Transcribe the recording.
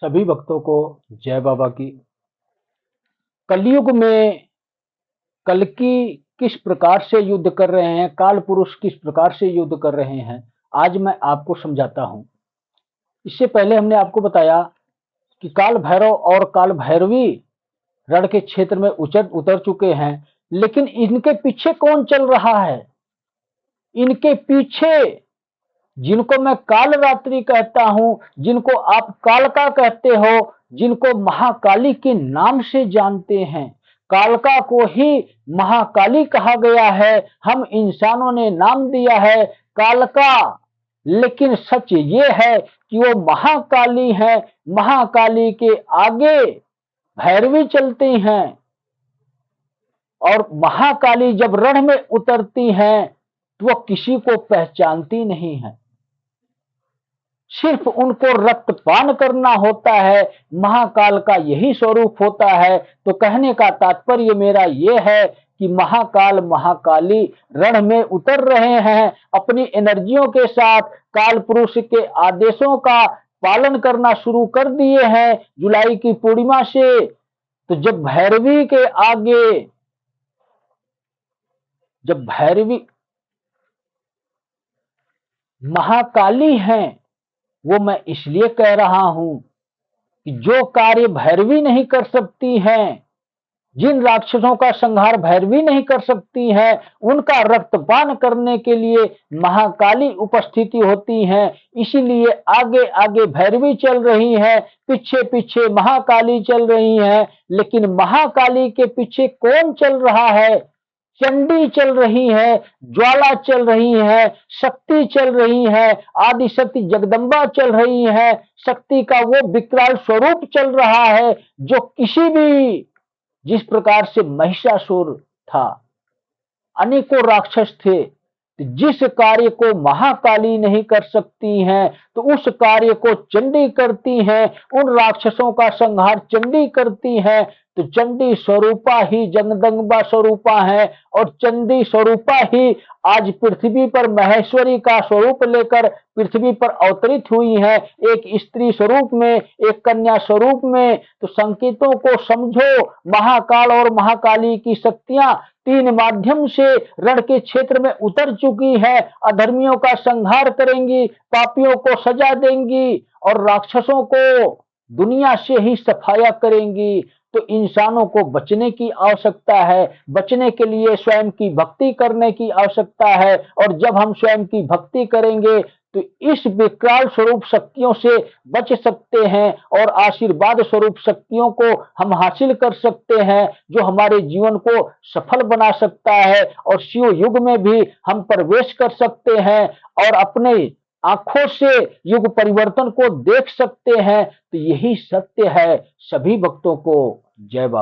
सभी भक्तों को जय बाबा की। कलयुग में कल्कि किस प्रकार से युद्ध कर रहे हैं, काल पुरुष किस प्रकार से युद्ध कर रहे हैं, आज मैं आपको समझाता हूं। इससे पहले हमने आपको बताया कि काल भैरव और काल भैरवी रण के क्षेत्र में उतर उतर चुके हैं, लेकिन इनके पीछे कौन चल रहा है? इनके पीछे जिनको मैं काल रात्रि कहता हूं, जिनको आप कालका कहते हो, जिनको महाकाली के नाम से जानते हैं, कालका को ही महाकाली कहा गया है। हम इंसानों ने नाम दिया है कालका, लेकिन सच ये है कि वो महाकाली है। महाकाली के आगे भैरवी चलती हैं और महाकाली जब रण में उतरती हैं तो वो किसी को पहचानती नहीं है, सिर्फ उनको रक्तपान करना होता है। महाकाल का यही स्वरूप होता है। तो कहने का तात्पर्य मेरा यह है कि महाकाल महाकाली रण में उतर रहे हैं, अपनी एनर्जियों के साथ काल पुरुष के आदेशों का पालन करना शुरू कर दिए हैं जुलाई की पूर्णिमा से। तो जब भैरवी महाकाली हैं, वो मैं इसलिए कह रहा हूं कि जो कार्य भैरवी नहीं कर सकती हैं, जिन राक्षसों का संहार भैरवी नहीं कर सकती हैं, उनका रक्तपान करने के लिए महाकाली उपस्थिति होती हैं। इसीलिए आगे आगे भैरवी चल रही है, पीछे पीछे महाकाली चल रही है। लेकिन महाकाली के पीछे कौन चल रहा है? चंडी चल रही है, ज्वाला चल रही है, शक्ति चल रही है, आदि शक्ति जगदम्बा चल रही है। शक्ति का वो विकराल स्वरूप चल रहा है जो जिस प्रकार से महिषासुर था, अनेकों राक्षस थे। जिस कार्य को महाकाली नहीं कर सकती हैं, तो उस कार्य को चंडी करती हैं। उन राक्षसों का संहार चंडी करती हैं। तो चंडी स्वरूपा ही जगदम्बा स्वरूपा है, और चंडी स्वरूपा ही आज पृथ्वी पर महेश्वरी का स्वरूप लेकर पृथ्वी पर अवतरित हुई है, एक स्त्री स्वरूप में, एक कन्या स्वरूप में। तो संकेतों को समझो, महाकाल और महाकाली की शक्तियां तीन माध्यम से रण के क्षेत्र में उतर चुकी है। अधर्मियों का संहार करेंगी, पापियों को सजा देंगी और राक्षसों को दुनिया से ही सफाया करेंगी। तो इंसानों को बचने की आवश्यकता है, बचने के लिए स्वयं की भक्ति करने की आवश्यकता है। और जब हम स्वयं की भक्ति करेंगे तो इस विकराल स्वरूप शक्तियों से बच सकते हैं और आशीर्वाद स्वरूप शक्तियों को हम हासिल कर सकते हैं, जो हमारे जीवन को सफल बना सकता है। और शिव युग में भी हम प्रवेश कर सकते हैं और अपने आंखों से युग परिवर्तन को देख सकते हैं। तो यही सत्य है। सभी भक्तों को जय बाबा।